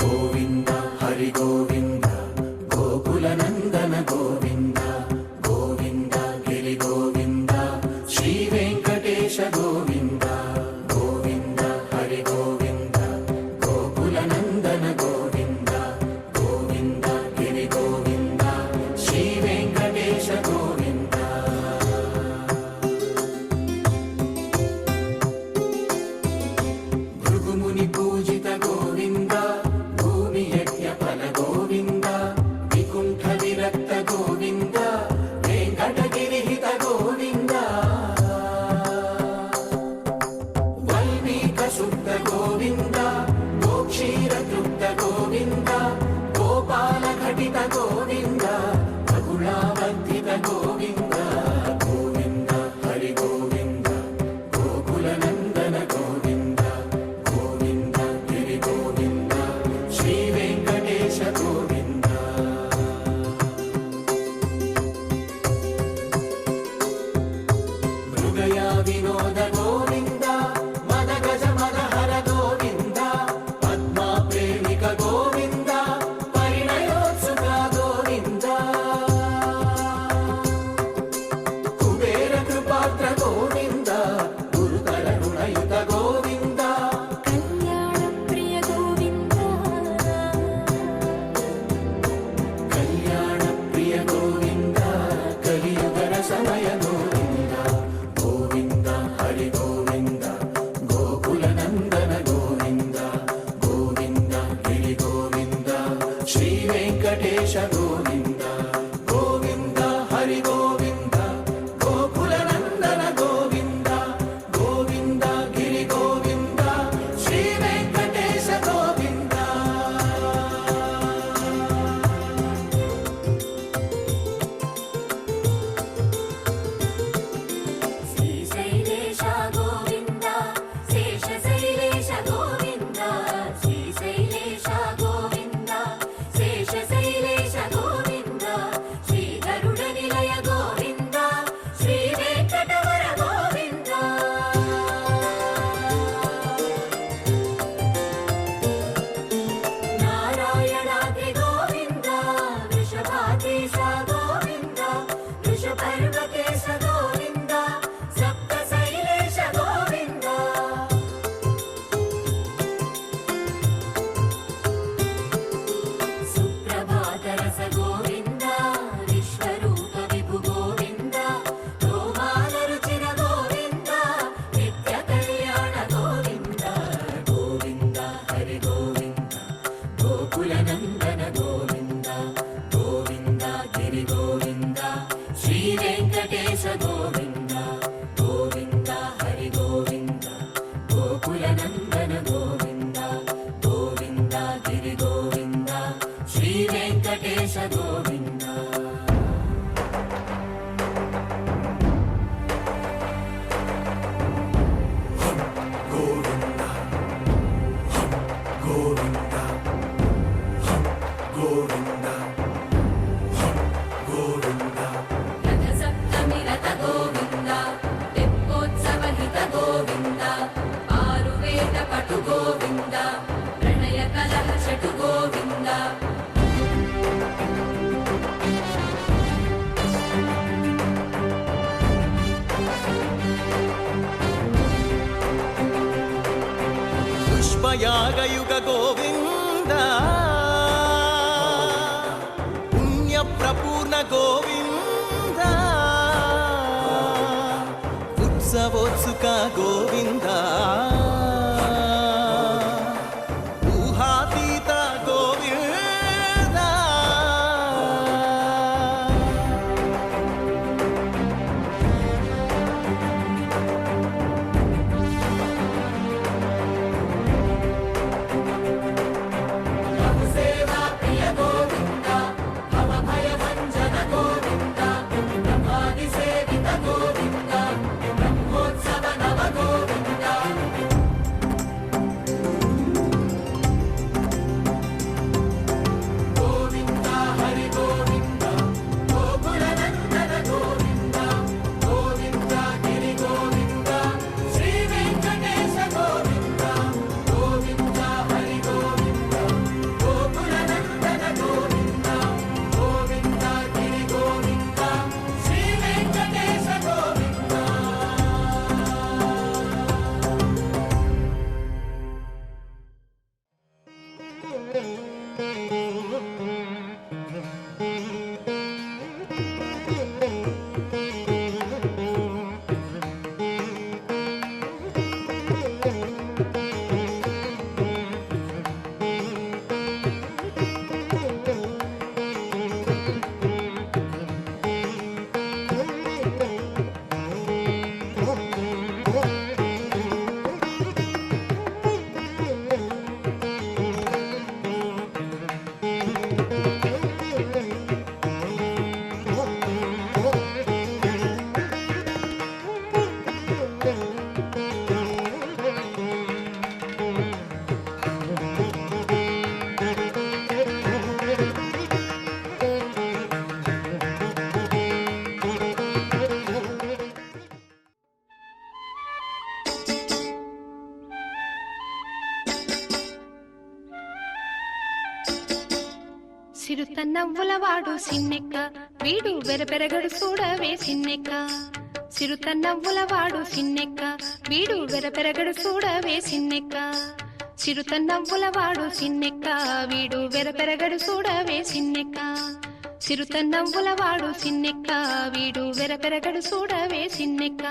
గోవింద హరి గోవింద గోకుల నందన గోవింద గోవింద గిరి గోవింద శ్రీ వెంకటేశ గోవింద గోవింద హరి గోవింద గోకుల నందన గోవింద గోవింద గిరి గోవింద శ్రీ వెంకటేశ గోవింద భృగుముని పూజిత గోవింద భూమి యజ్ఞ ఫల గోవింద వికుంఠ విరక్త గోవింద వెంకటగిరిహిత గోవింద వల్మీక శుద్ధ గోవింద గోక్షీర తృప్త గోవింద గోపాల ఘటిత గోవింద బహుళావర్ధిత గోవింద గోవింద హరి గోవింద గోకుల నందన గోవింద గోవింద గిరి గోవింద శ్రీ వెంకటేశ గోవింద మృగయా వినోద గోవింద మద గజ మదహర గోవింద పద్మా ప్రేమిక గోవింద పరిణయోత్సుక గోవింద కుబేర కృపాత్ర గోవింద గురుతర రుణయుత గోవింద కళ్యాణ ప్రియ గోవింద కళ్యాణ ప్రియ గోవింద కలియుగర సమయ గోవింద గోవింద హరి గోవింద గోకుల నందన గోవింద గోవింద గిరి గోవింద శ్రీ వెంకటేశ గోవింద గోవింద హరి గోవింద గోకుల నందన గోవింద గోవింద గిరి గోవింద శ్రీ వెంకటేశ గోవింద శ్రీశైలేశ గోవింద శేషశైలేశ గోవింద శ్రీశైలేశ గోవింద శేషశైలేశ గోవింద శ్రీ గరుడ నిలయ గోవింద శ్రీ వెంకటవర గోవింద నారాయణాద్రి గోవింద వృషభాధీశ గోవింద వృషపర్వకేశ గోవింద సప్తశైలేశ గోవింద సుప్రభాతరస గోవింద విశ్వరూప విభు గోవింద గోమాల రుచిర గోవింద నిత్య కళ్యాణ గోవింద గోవింద హరి గోవింద గోకుల నందన గోవింద గోవింద గిరి గోవింద శ్రీ వెంకటేశ గోవింద గోవింద హరి గోవింద గోకుల నందన గోవింద గోవింద గిరి గోవింద శ్రీ వెంకటేశ గోవింద గోవింద గోవింద గోవింద గోవింద రథ సప్తమి రథ గోవింద తెప్పోత్సవ హిత గోవింద ఆరువేద పటు గోవింద ప్రణయ కలహ షటు గోవింద పుష్పయాగయుగ గోవింద పుణ్య ప్రపూర్ణ గోవింద ఉత్సవోత్సుక గోవింద ఊహాతీత గోవింద చిరుత నవ్వులవాడు సిన్నెక్క వీడు వెరపెరగడు చూడవే సిన్నెక్క చిరుత నవ్వులవాడు సిన్నెక్క వీడు వెరపెరగడు చూడవే సిన్నెక్క చిరుత నవ్వులవాడు సిన్నెక్క వీడు వెరపెరగడు చూడవే సిన్నెక్క చిరుత నవ్వులవాడు సిన్నెక్క వీడు వెరపెరగడు చూడవే సిన్నెక్క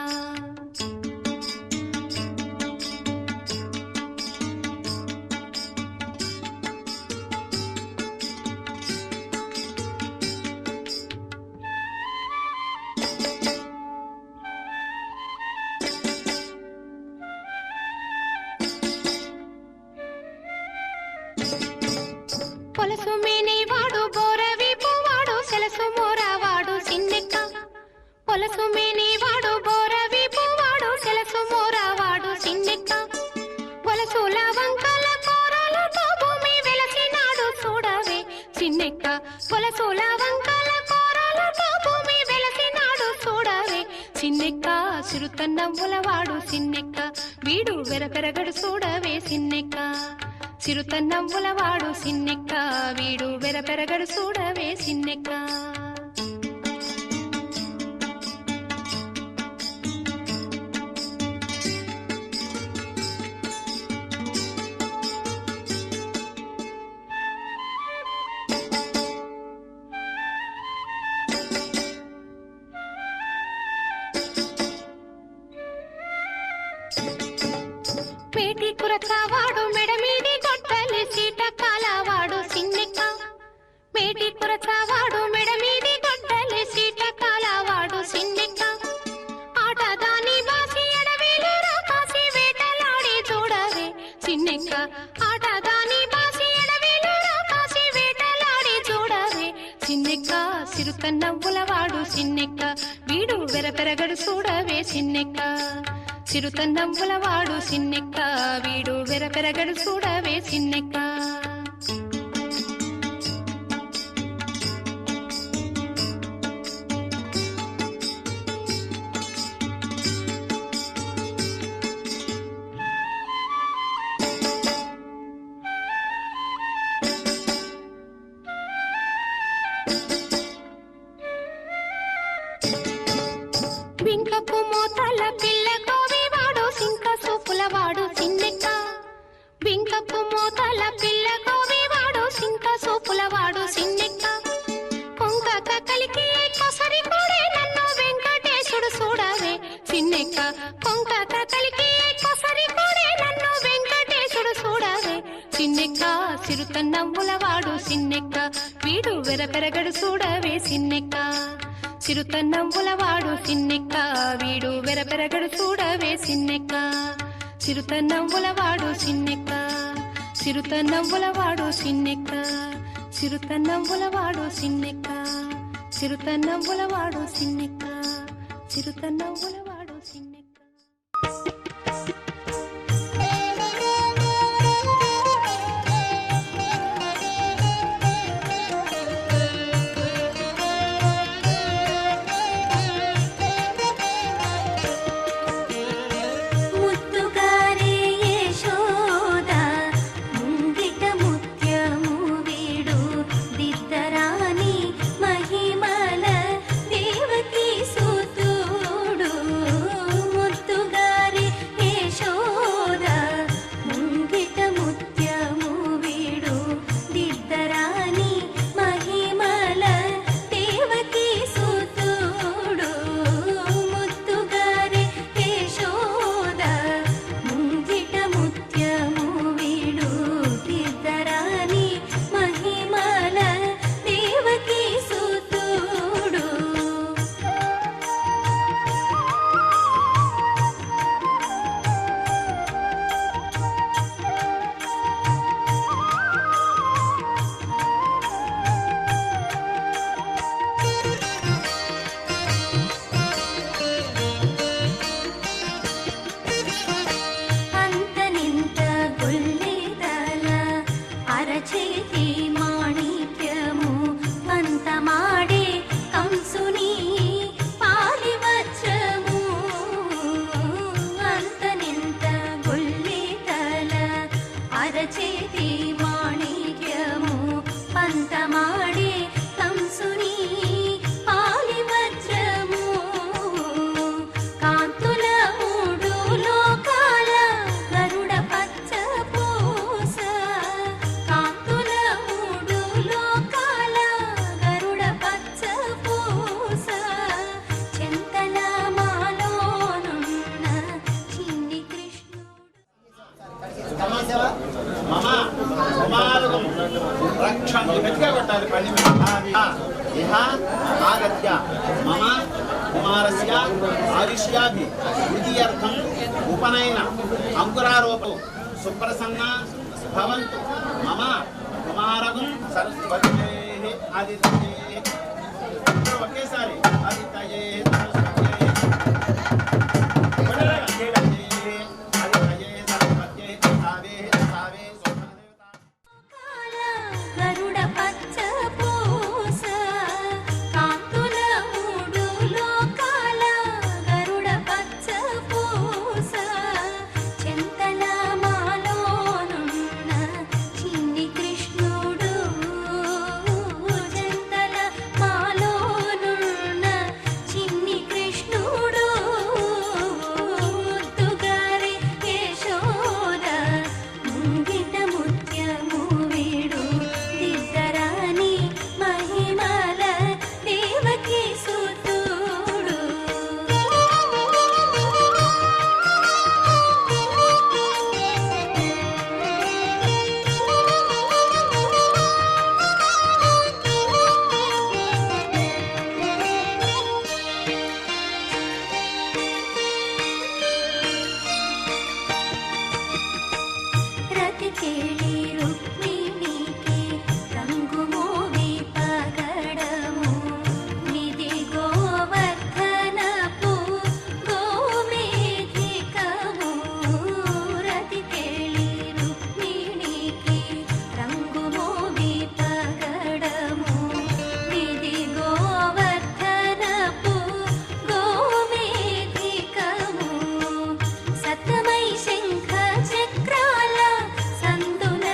పొలసు మేనేవాడు బోరవీపు వాడు సెలసు మోరావాడు సిన్నెక్క పొలసు మేనేవాడు బోరవీపు వాడు సెలసు మోరావాడు సిన్నెక్క పొలసుల వంకల కోరలతో భూమి వెలసినాడు చూడవే సిన్నెక్క పొలసుల వంకల కోరలతో భూమి వెలసినాడు చూడవే సిన్నెక్క చిరుత నవ్వులవాడు సిన్నెక్క వీడు వెరపెరగడు చూడవే సిన్నెక్క చిరుత నవ్వులవాడు సిన్నెక్క వీడు వెరపెరగడు చూడవే సిన్నెక్క పేటి కురచావాడు మెడమీది గొడ్డలి సీట కాలవాడు సిన్నెక్క పేటి కురచావాడు మెడమీది గొడ్డలి సీట కాలవాడు సిన్నెక్క ఆటదాని బాసి ఎడవేలు రాకాసి వేటలాడి చూడవే సిన్నెక్క ఆటదాని బాసి ఎడవేలు రాకాసి వేటలాడి చూడవే సిన్నెక్క చిరుత నవ్వులవాడు సిన్నెక్క వీడు వెరపెరగడు చూడవే సిన్నెక్క చిరుత నవ్వులవాడు సిన్నెక్క వీడు వెరపెరగడు చూడవే సిన్నెక్క బింకపు మోతల పిల్ల కోవివాడు సింక సూపులవాడు సిన్నెక్క బింకపు మోతల పిల్ల కోవివాడు సింక సూపులవాడు సిన్నెక్క కొంక కక్కలికి కొసరి కూడే నన్ను వెంకటేశుడు చూడవే సిన్నెక్క కొంక కక్కలికి కొసరి కూడే నన్ను వెంకటేశుడు చూడవే సిన్నెక్క చిరుత నవ్వులవాడు సిన్నెక్క వీడు వెరపెరగడు చూడవే సిన్నెక్క చిరుత నవ్వులవాడు సిన్నెక్క వీడు వెరపెరగడు చూడవే సిన్నెక్క చిరుత నవ్వులవాడు సిన్నెక్క చిరుత నవ్వులవాడు సిన్నెక్క చిరుత నవ్వులవాడు సిన్నెక్క చిరుత నవ్వులవాడు సిన్నెక్క చిరుత నవ్వులవాడు సిన్నెక్క మహిమల దేవకి సుతుడు అరచేతి మాణిక్యము పంతమాడే కంసుని పాలి వజ్రము కాంతుల మూడు లోకాల గరుడ పచ్చ పూస కాంతుల మూడు లోకాల గరుడ పచ్చ పూస చింతల మాలోనున్న చిన్ని కృష్ణుడు రక్షణి గట్టిగా కొట్టాలి పని ఇహ ఆగత్య మమ కుమారస్య ఆయుష్యాభి ద్వితీయర్థం ఉపనయన అంకురారోపం సుప్రసన్న భవంతు మమ కుమారగం సరస్వతే ఆదిత్యే ఒకేసారి ఆదిత్యే గరుడ పచ్చ పూస కాంతుల మూడు లోకాల గరుడ పచ్చ పూస చింతల మాలోనున్న చిన్ని కృష్ణుడు చింతల మాలోనున్న చిన్ని కృష్ణుడు తుగారి యశోద ముంగిట ముత్యము వీడు దిద్దరాని మహిమల దేవకి సుతుడు రతికేళి రుక్మిణికి రంగు మోవి పగడము నిధి గోవర్ధనపు గోమేధికము రతికేళి రుక్మిణికి రంగు మోవి పగడము నిధి గోవర్ధనపు గోమేధికము సతమై శంఖ చక్రాల సందుల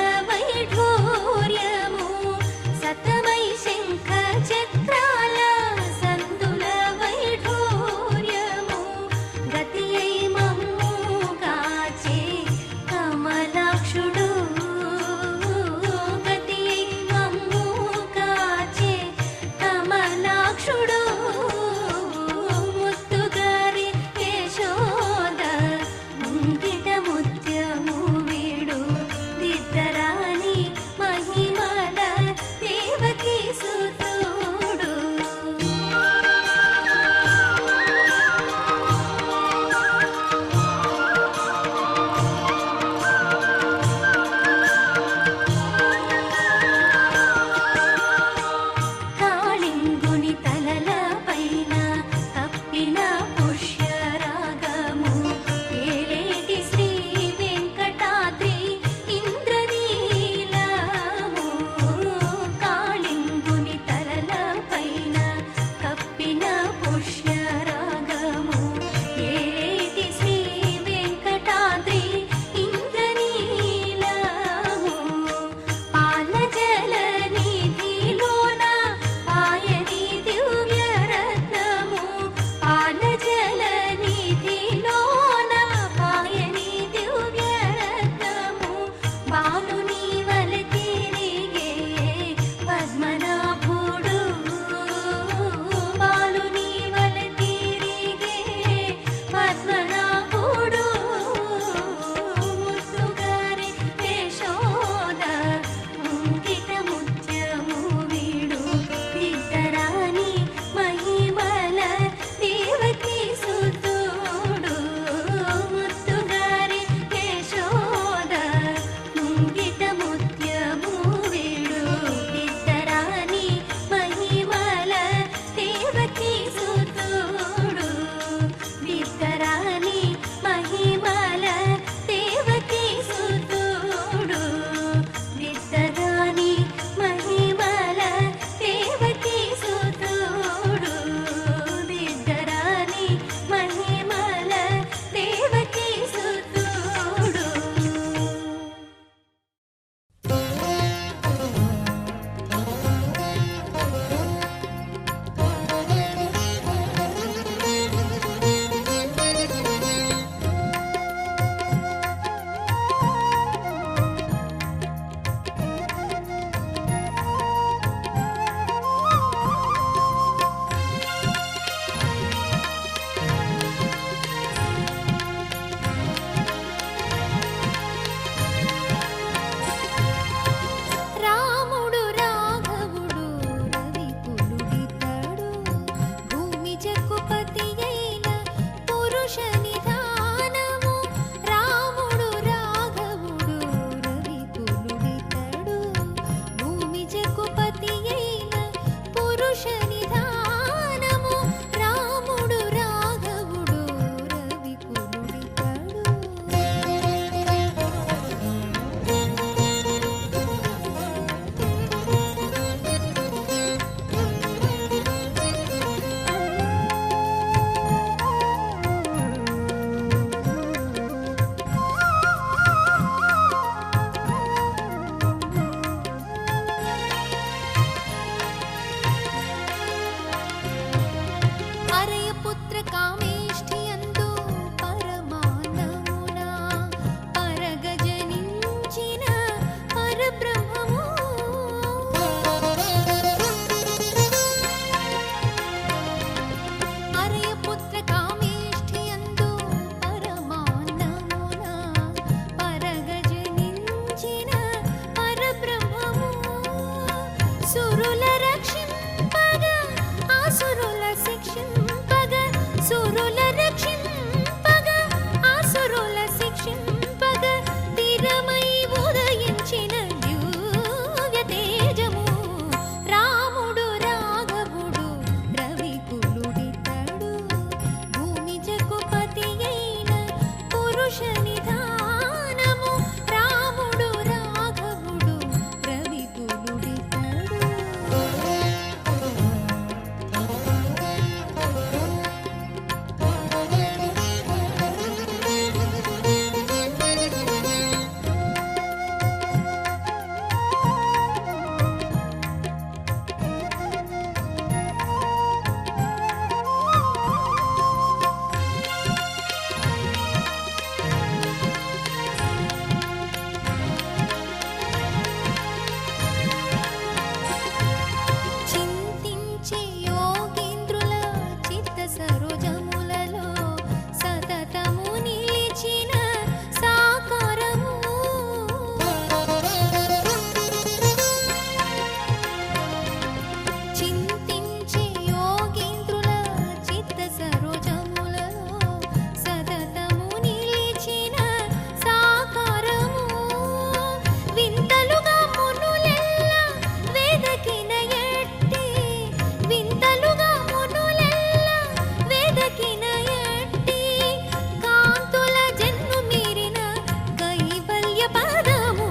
పదము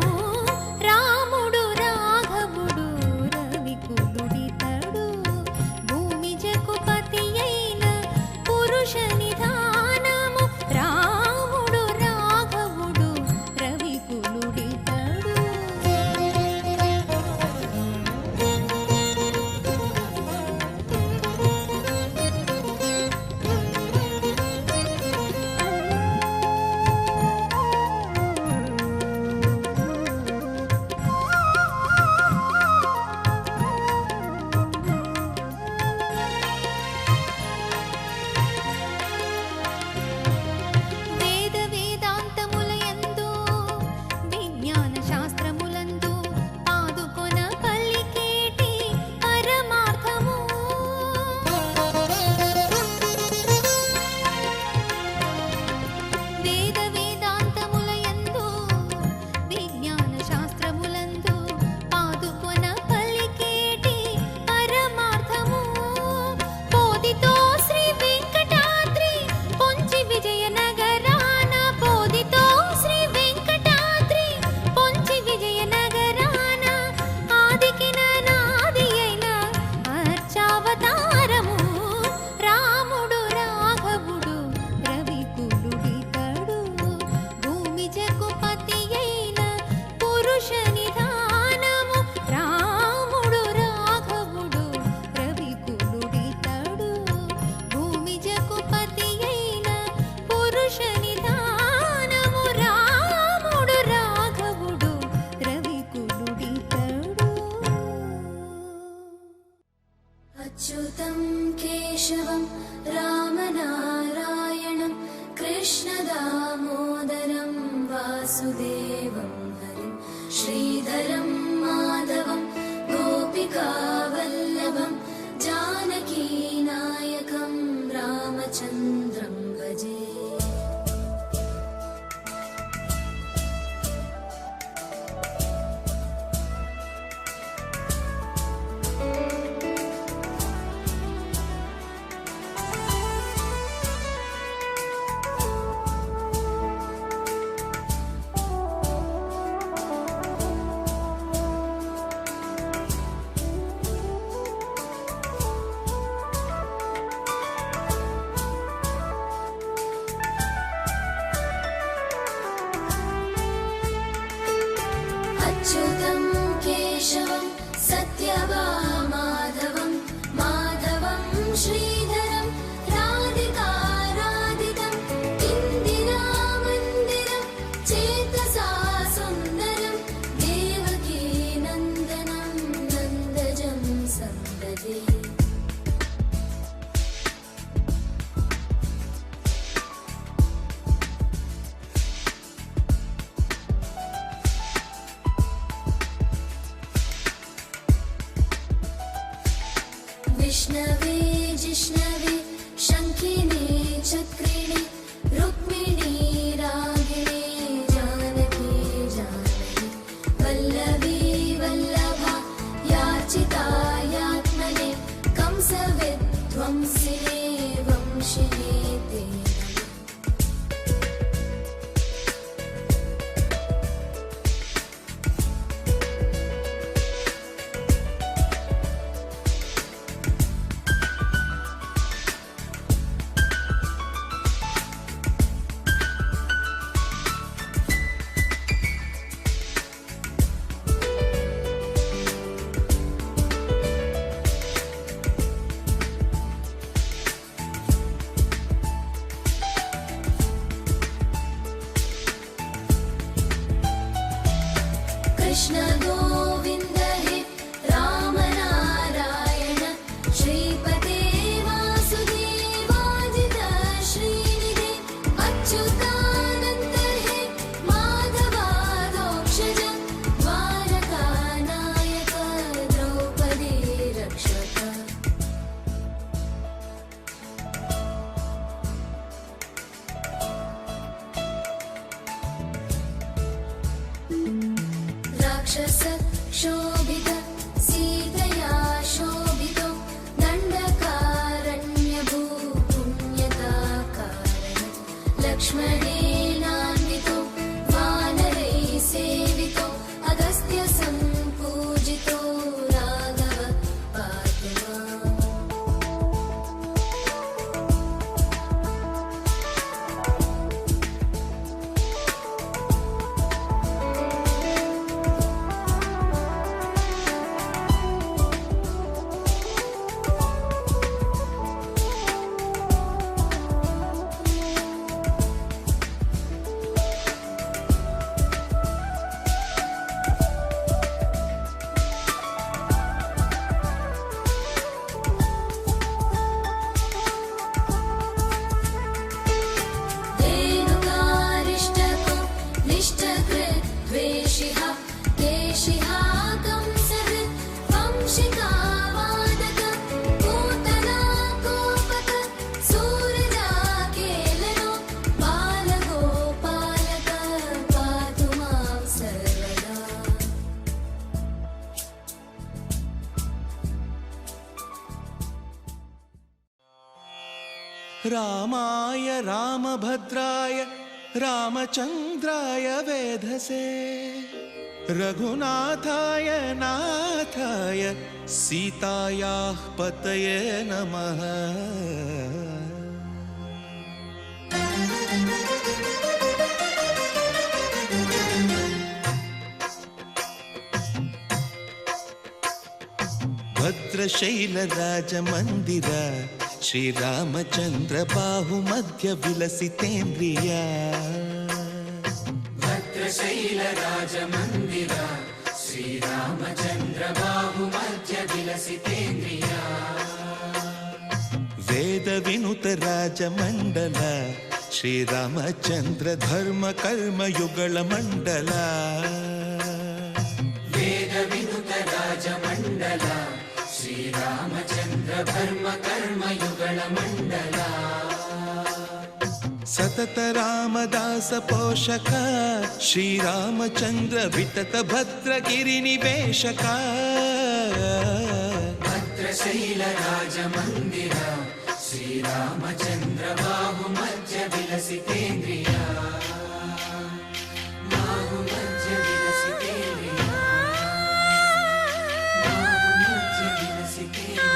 రాముడు రాఘవుడు రవికులుడితడు భూమి జకుపతి అయిన పురుష నిధానము రాముడు రాఘవుడు రవికులుడితడు వేద వేదాంతములయందు విజ్ఞాన శాస్త్రములందు పాదుకొన పల్లికేటి పరమార్థము వేద వేదాంతములయందు విజ్ఞాన శాస్త్రములందు పాదుకొన పల్లికేటి పరమార్థము పోదితో శ్రీ వెంకటాద్రి పొంచి విజయనగరాన పోదితో శ్రీ వెంకటాద్రి పొంచి విజయనగరాన ఆదికిన నాది అయిన అర్చావతారము రాముడు రాఘవుడు రవికులుడితడు భూమి జకుపతి అయిన పురుష నిధానము రాముడు రాఘవుడు రవికులుడితడు భూమి జకుపతి అయిన పురుష నిధానము రాముడు రాఘవుడు రవికులుడితడు అచ్యుతం కేశవం రామనారాయణం కృష్ణదామోదరం వాసుదేవం హరిం శ్రీధరం మాధవం గోపికావల్లభం జానకీనాయకం రామచంద్రం భజే అచ్యుతం కేశవం సత్యవామాధవం మాధవం శ్రీధరం రాధికారాధితం ఇందిరామందిరం చేతసా సుందరం దేవకీ నందనం నందజం సందదే विष्णवे जिष्णवे शङ्खिने चक्रिणे रुक्मिणी रागिणे जानकी जानकी वल्लभी वल्लभा याचितायात्मने कंसविध्वंसिने वंशिने ते कृष्ण गोविंद हे राम नारायण श्रीपते वासुदेवाजित श्रीनिधे अच्युतानंद हे माधवादोक्षज द्वारका नायक द्रौपदी रक्षक राक्षस शोभित सीतया शोभितो दंडकारण्यभू पुण्यता कारण लक्ष्मणेनान्वितो वानरैः कृद्वेषिः केशिः कंसहृत् वंशिकावादक पूतना कोपक सूरजाकेलनो बालगोपालक पातु मां सर्वदा। रामाय रामभद्राय रामचन्द्राय वेधसे रघुनाथाय नाथाय सीतायाः पतये नमः। भद्रशैलराजमन्दिर श्रीरामचन्द्र बाहुमध्य विलसितेन्द्रिया। भद्रशैलराजमन्दिर श्रीरामचन्द्र बाहुमध्य विलसितेन्द्रिया। वेदविनुत राजमण्डल श्रीरामचन्द्र धर्म कर्म युगल मण्डल। वेदविनुत राजमण्डल श्रीरामचन्द्र धर्म कर्म युगल मण्डल। सतत रामदास पोषक श्रीरामचन्द्र वितत भद्रगिरिनिवेशक। भद्रशैलराजमन्दिर श्रीरामचन्द्र बाहुमध्य विलसितेन्द्रिया। बाहुमध्य विलसितेन्द्रिया। बाहुमध्य विलसितेन्द्रिया।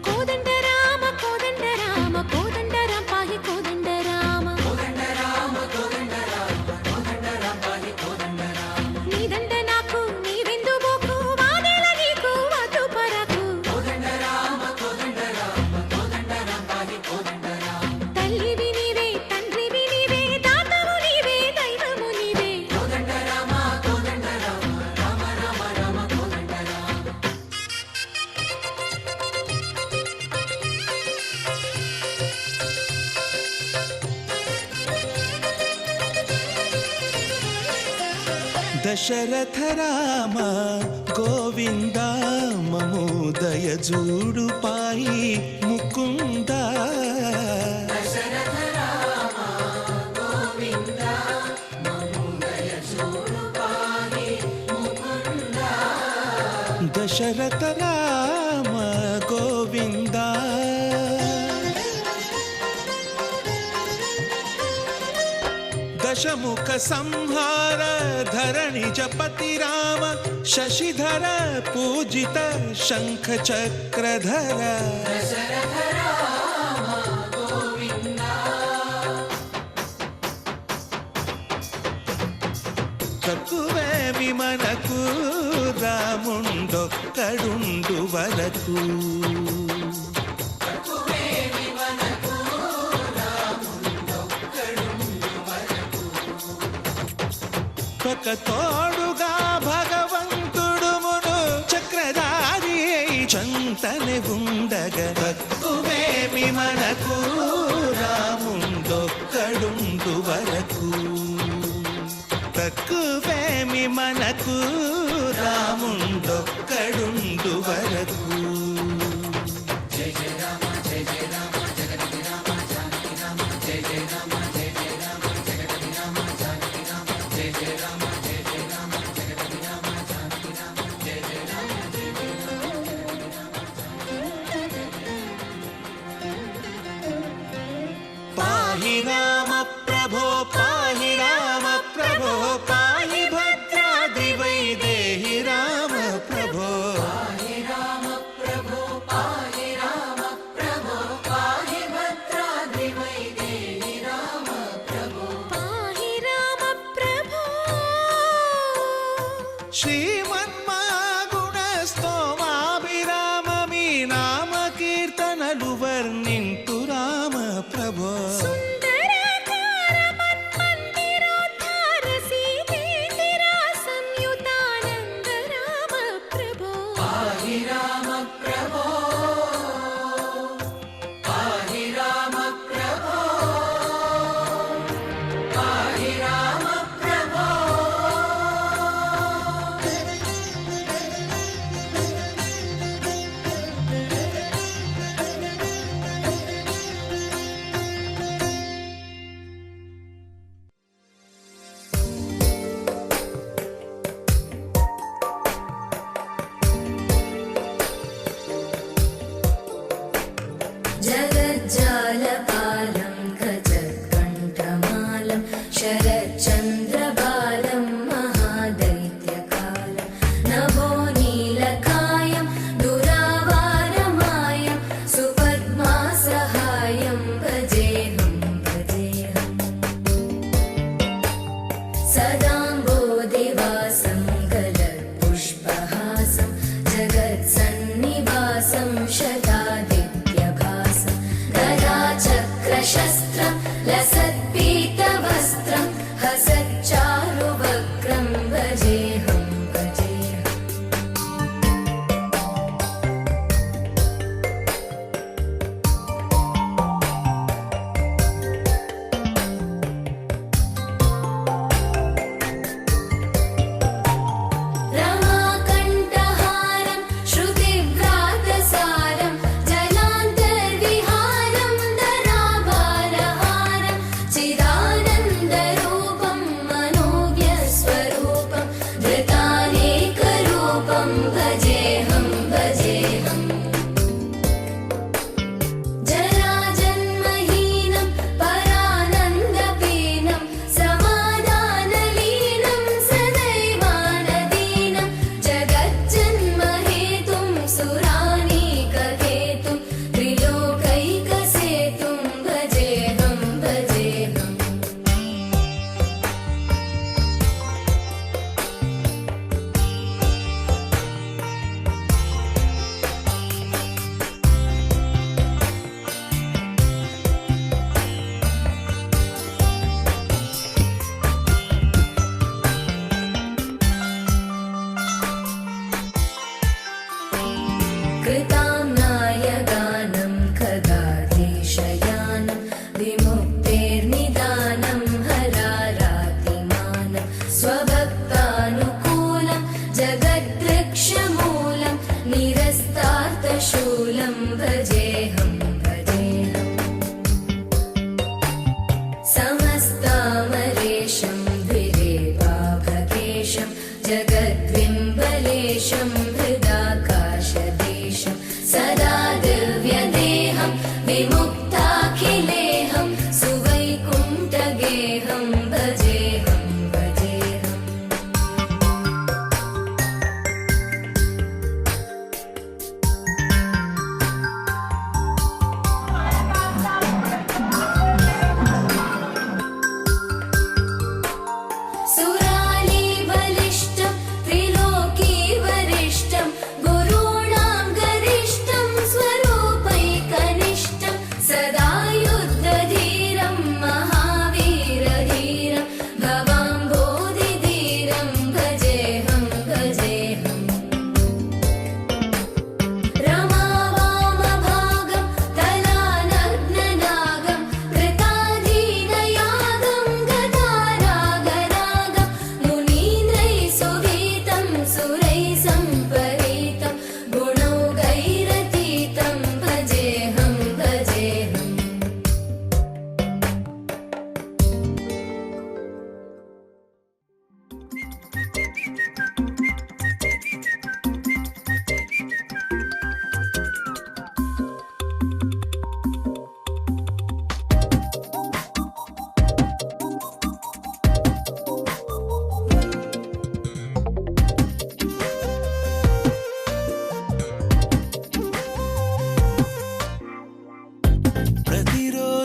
కోదండ రామ కోదండ రామ కోదండ రామ పాహి కోదండ రామ కోదండ రామ కోదండ రామ కోదండ రామ పాహి కోదండ రామ। నీదండ నాకు నీవెందు బోకు వాదేల నీకు వద్దు పరకు కోదండ రామ కోదండ రామ కోదండ రామ పాహి కోదండ రామ। తల్లివి నీవే తండ్రివి నీవే దాతవు నీవే దైవము నీవే కోదండ రామ కోదండ రామ రామ రామ రామ కోదండ రామ। दशरथ राम गोविंद ममोदय जूडु पाहि मुकुंद। दशरथ राम गोविंद ममोदय जूडु पाहि मुकुंद। दशरथ राम गोविंद दशमुख संहार धरणि जपति राम शशिधर पूजित शंख चक्रधर। दशरथ राम गोविंद। తక్కువే విమనకు రాముండొక్కడుండు వరకు ఒక తోడుగా భగవంతుడు మును చక్రధారి చంతనే ఉండగా తక్కువేమి మనకు రాముండొక్కడుండు వరకు తక్కువేమి మనకు రాముండొక్కడుండు వరకు। जय जय राम जय जय राम जगति राम जानकी राम जय जय राम जय जय राम जगति राम जानकी राम जय जय राम जय जय राम जगति राम जानकी राम जय जय राम जय जय राम। पाहि राम प्रभो पाहि राम प्रभो पाहि भद्राद्रि वैदेहि राम प्रभो। पाहि राम प्रभो पाहि राम प्रभो पाहि भद्राद्रि वैदेहि राम प्रभो। పాహి రామ ప్రభో శ్రీమన్మాగుణస్తోమాభిరామమి నామ కీర్తనలు వర్ణింతు రామ ప్రభో। సుందరాకార మన్మందిరోద్ధార సీతేందిర సంయుతానంద రామ ప్రభో पाहि राम प्रभो पाहि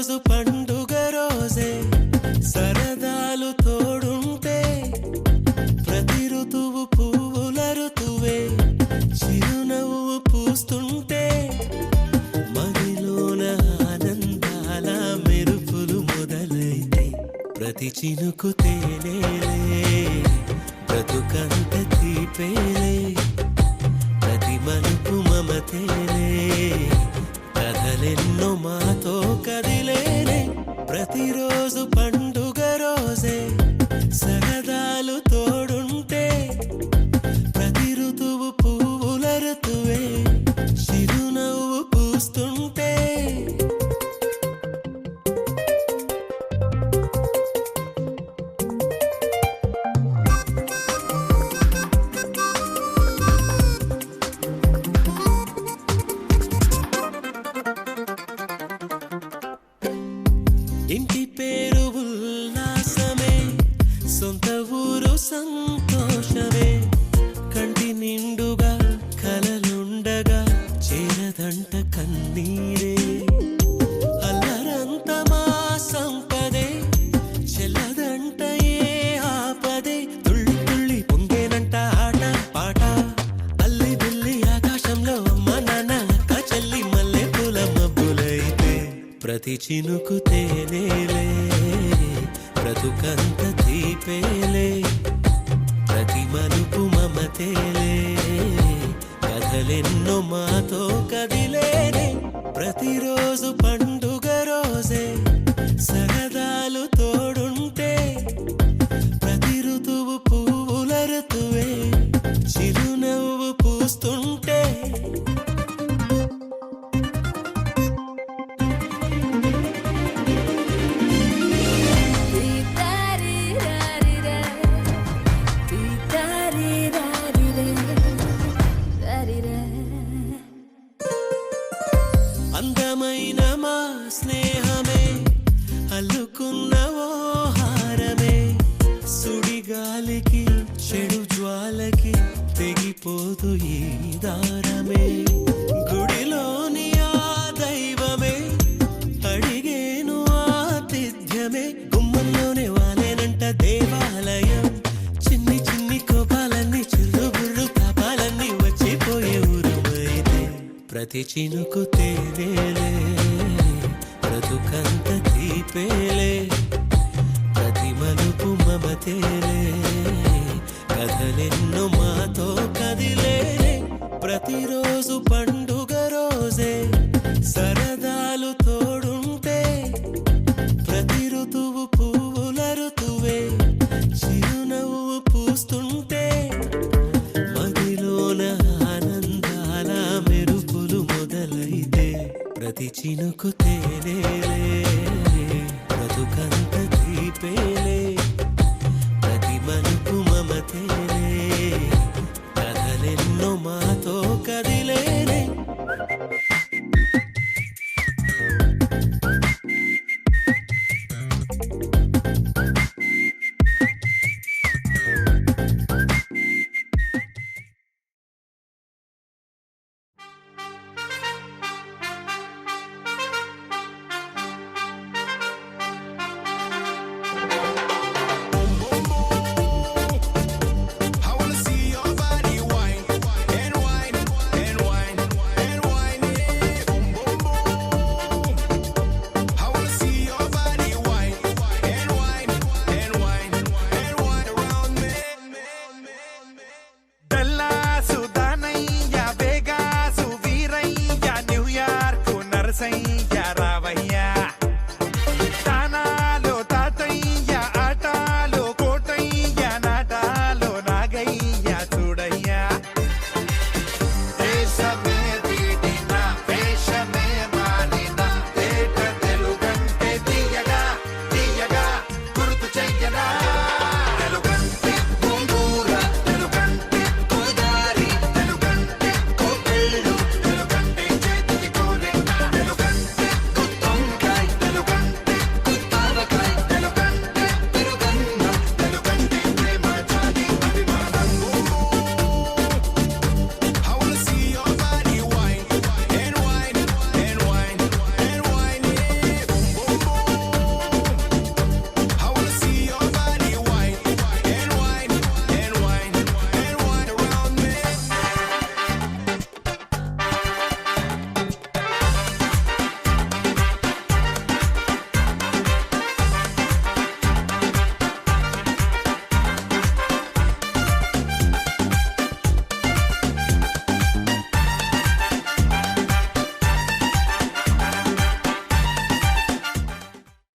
ప్రతిరోజు పండుగ రోజే సరదాలు తోడుంటే ప్రతి ఋతువు పువ్వుల ఋతువే చిరునవ్వు పూస్తుంటే మదిలోన ఆనందాల మెరుపులు మొదలైతే ప్రతి చినుకు తేనేలే బ్రతుకంత తీపేలే ప్రతి మలుపు మమతేలే కథలెన్నో మాతో కదిలేనే ప్రతిరోజు పండుగ రోజే సరదాలు తోడుంటే ప్రతి ఋతువు పువ్వుల ఋతువే చిరునవ్వు పూస్తుంటే ఇంటి పేరు ఉల్లాసమే సొంత ఊరు సంతోషమే కంటి నిండుగా కలలుండగా చేరదంట కన్నీరే అల్లరంత మా సంపదే చెల్లదంట ఏ ఆపదే తుళ్ళి తుళ్ళి పొంగేనంట ఆట పాట అల్లి బిల్లి ఆకాశంలో అమ్మ నాన్న అక్క చెల్లి మల్లె పూల మబ్బులైతే ప్రతి చినుకు తేనేలే బ్రతుకంత తీపేలే ప్రతి మలుపు మమతేలే కథలెన్నో మాతో కదిలేనే ప్రతిరోజు పండుగ రోజే సరదాలు తోడుంటే ప్రతి ఋతువు పువ్వుల ఋతువే చిరునవ్వు పూస్తుంటే అందమైన మా స్నేహమే అల్లుకున్న ఓ హారమే సుడిగాలికి చెడు జ్వాలకి తెగిపోదు ఈ దారమే గుడిలోని ఆ దైవమే అడిగేను ఆతిథ్యమే గుమ్మంలోనే వాలేనంట దేవాలయం చిన్ని చిన్ని కోపాలన్నీ చిల్లు బుర్రు తాపాలన్నీ వచ్చిపోయే ఊరమైతే ప్రతి చినుకు తేనేలే బ్రతుకంత తీపేలే ప్రతి మలుపు మమతేలే కథలెన్నో మాతో కదిలేనే ప్రతిరోజు పండుగ